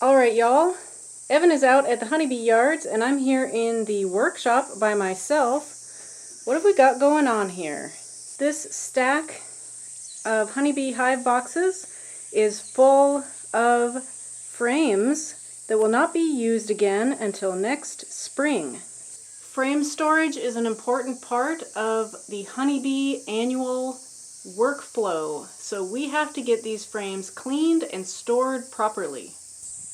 Alright y'all, Evan is out at the honeybee yards and I'm here in the workshop by myself. What have we got going on here? This stack of honeybee hive boxes is full of frames that will not be used again until next spring. Frame storage is an important part of the honeybee annual workflow, so we have to get these frames cleaned and stored properly.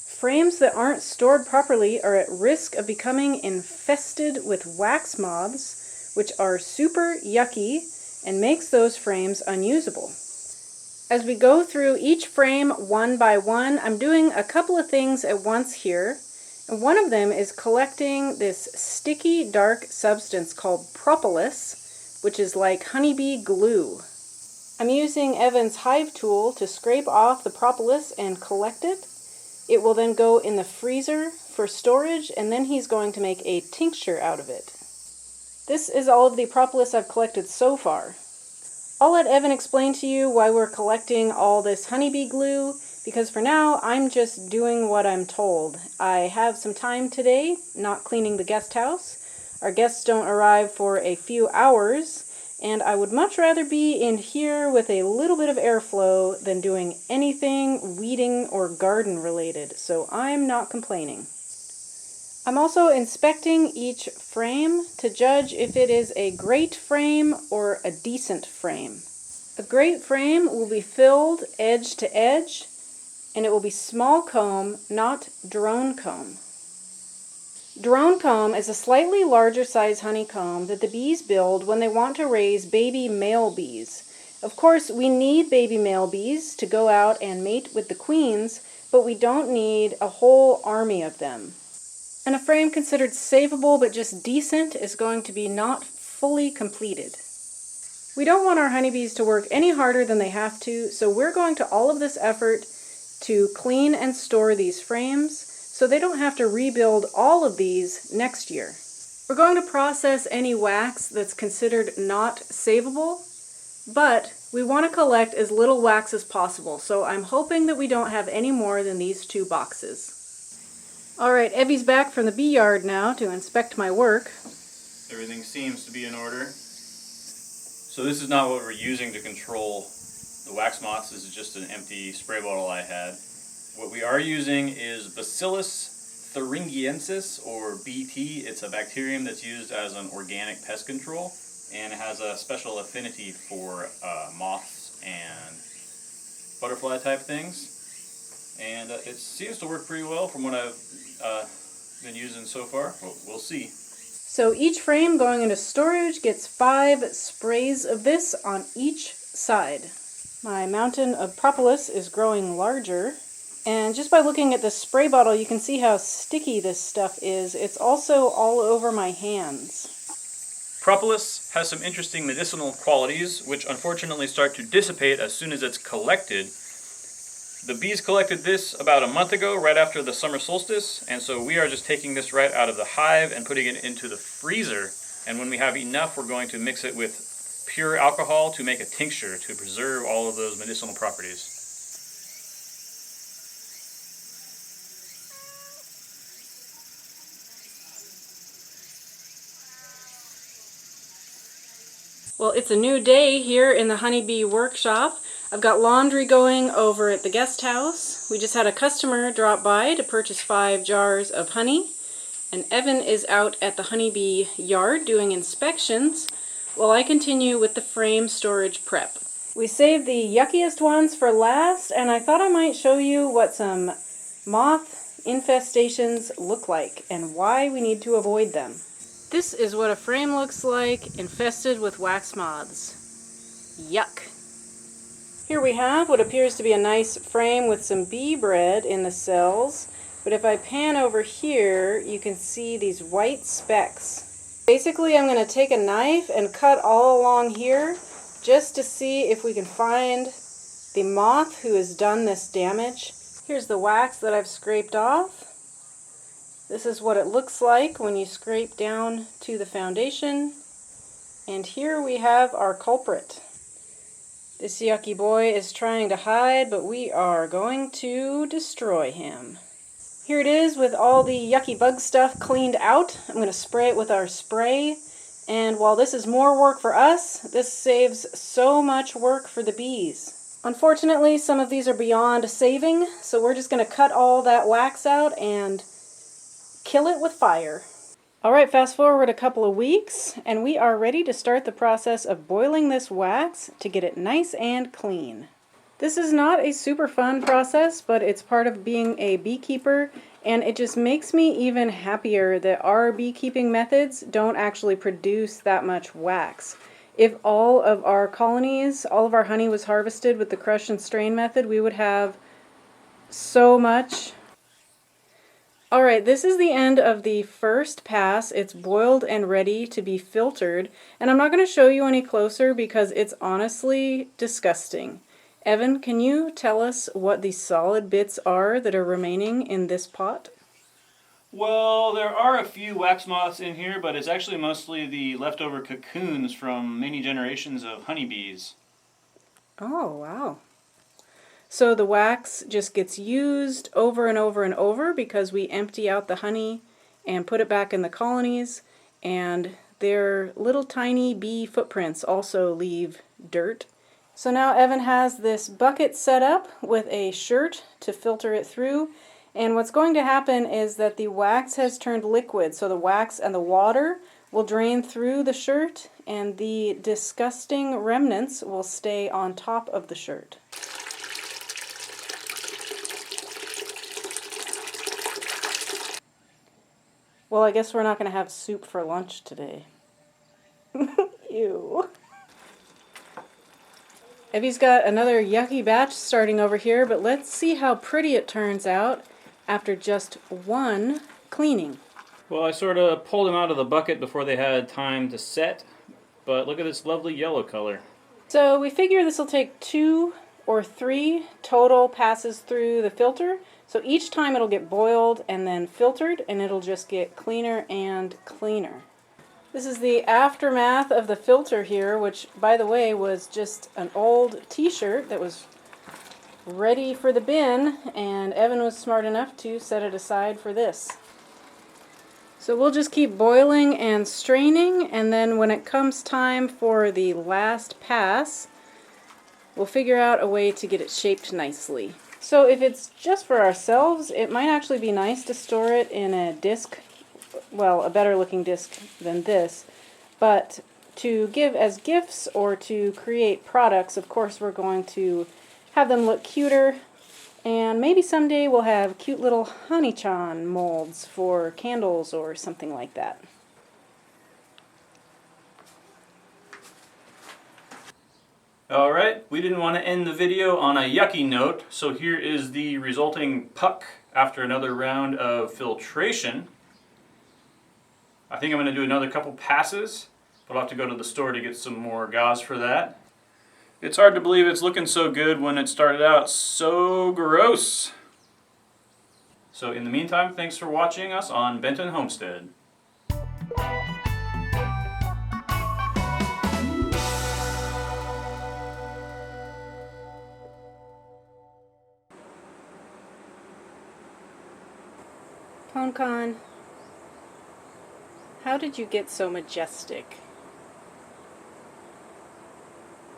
Frames that aren't stored properly are at risk of becoming infested with wax moths, which are super yucky and makes those frames unusable. As we go through each frame one by one, I'm doing a couple of things at once here. And one of them is collecting this sticky dark substance called propolis, which is like honeybee glue. I'm using Evan's hive tool to scrape off the propolis and collect it. It will then go in the freezer for storage, and then he's going to make a tincture out of it. This is all of the propolis I've collected so far. I'll let Evan explain to you why we're collecting all this honeybee glue, because for now I'm just doing what I'm told. I have some time today, not cleaning the guest house. Our guests don't arrive for a few hours, and I would much rather be in here with a little bit of airflow than doing anything weeding or garden related, so I'm not complaining. I'm also inspecting each frame to judge if it is a great frame or a decent frame. A great frame will be filled edge to edge, and it will be small comb, not drone comb. Drone comb is a slightly larger size honeycomb that the bees build when they want to raise baby male bees. Of course, we need baby male bees to go out and mate with the queens, but we don't need a whole army of them. And a frame considered savable but just decent is going to be not fully completed. We don't want our honeybees to work any harder than they have to, so we're going to all of this effort to clean and store these frames so they don't have to rebuild all of these next year. We're going to process any wax that's considered not savable, but we want to collect as little wax as possible, so I'm hoping that we don't have any more than these 2 boxes. Alright, Evie's back from the bee yard now to inspect my work. Everything seems to be in order. So this is not what we're using to control the wax moths. This is just an empty spray bottle I had. What we are using is Bacillus thuringiensis, or BT. It's a bacterium that's used as an organic pest control, and it has a special affinity for moths and butterfly type things. And it seems to work pretty well from what I've been using so far. We'll see. So each frame going into storage gets 5 sprays of this on each side. My mountain of propolis is growing larger. And just by looking at this spray bottle, you can see how sticky this stuff is. It's also all over my hands. Propolis has some interesting medicinal qualities, which unfortunately start to dissipate as soon as it's collected. The bees collected this about a month ago, right after the summer solstice, and so we are just taking this right out of the hive and putting it into the freezer. And when we have enough, we're going to mix it with pure alcohol to make a tincture to preserve all of those medicinal properties. Well, it's a new day here in the honeybee workshop. I've got laundry going over at the guest house. We just had a customer drop by to purchase 5 jars of honey, and Evan is out at the honeybee yard doing inspections while I continue with the frame storage prep. We saved the yuckiest ones for last, and I thought I might show you what some moth infestations look like and why we need to avoid them. This is what a frame looks like infested with wax moths. Yuck. Here we have what appears to be a nice frame with some bee bread in the cells, but if I pan over here, you can see these white specks. Basically, I'm going to take a knife and cut all along here just to see if we can find the moth who has done this damage. Here's the wax that I've scraped off. This is what it looks like when you scrape down to the foundation. And here we have our culprit. This yucky boy is trying to hide, but we are going to destroy him. Here it is with all the yucky bug stuff cleaned out. I'm going to spray it with our spray. And while this is more work for us, this saves so much work for the bees. Unfortunately, some of these are beyond saving, so we're just going to cut all that wax out and kill it with fire. Alright, fast forward a couple of weeks, and we are ready to start the process of boiling this wax to get it nice and clean. This is not a super fun process, but it's part of being a beekeeper, and it just makes me even happier that our beekeeping methods don't actually produce that much wax. If all of our colonies, all of our honey was harvested with the crush and strain method, we would have so much. Alright, this is the end of the first pass. It's boiled and ready to be filtered, and I'm not going to show you any closer because it's honestly disgusting. Evan, can you tell us what the solid bits are that are remaining in this pot? Well, there are a few wax moths in here, but it's actually mostly the leftover cocoons from many generations of honeybees. Oh, wow. So the wax just gets used over and over and over because we empty out the honey and put it back in the colonies, and their little tiny bee footprints also leave dirt. So now Evan has this bucket set up with a shirt to filter it through, and what's going to happen is that the wax has turned liquid, so the wax and the water will drain through the shirt and the disgusting remnants will stay on top of the shirt. Well, I guess we're not going to have soup for lunch today. Ew. Evie's got another yucky batch starting over here, but let's see how pretty it turns out after just one cleaning. Well, I sort of pulled them out of the bucket before they had time to set, but look at this lovely yellow color. So we figure this will take 2 or 3 total passes through the filter. So each time it'll get boiled and then filtered, and it'll just get cleaner and cleaner. This is the aftermath of the filter here, which, by the way, was just an old t-shirt that was ready for the bin, and Evan was smart enough to set it aside for this. So we'll just keep boiling and straining, and then when it comes time for the last pass, we'll figure out a way to get it shaped nicely. So if it's just for ourselves, it might actually be nice to store it in a disc. Well, a better looking disc than this, but to give as gifts or to create products, of course we're going to have them look cuter, and maybe someday we'll have cute little honey-chan molds for candles or something like that. Alright, we didn't want to end the video on a yucky note, so here is the resulting puck after another round of filtration. I think I'm going to do another couple passes, but I'll have to go to the store to get some more gauze for that. It's hard to believe it's looking so good when it started out so gross. So in the meantime, thanks for watching us on Benton Homestead. Poncon, how did you get so majestic?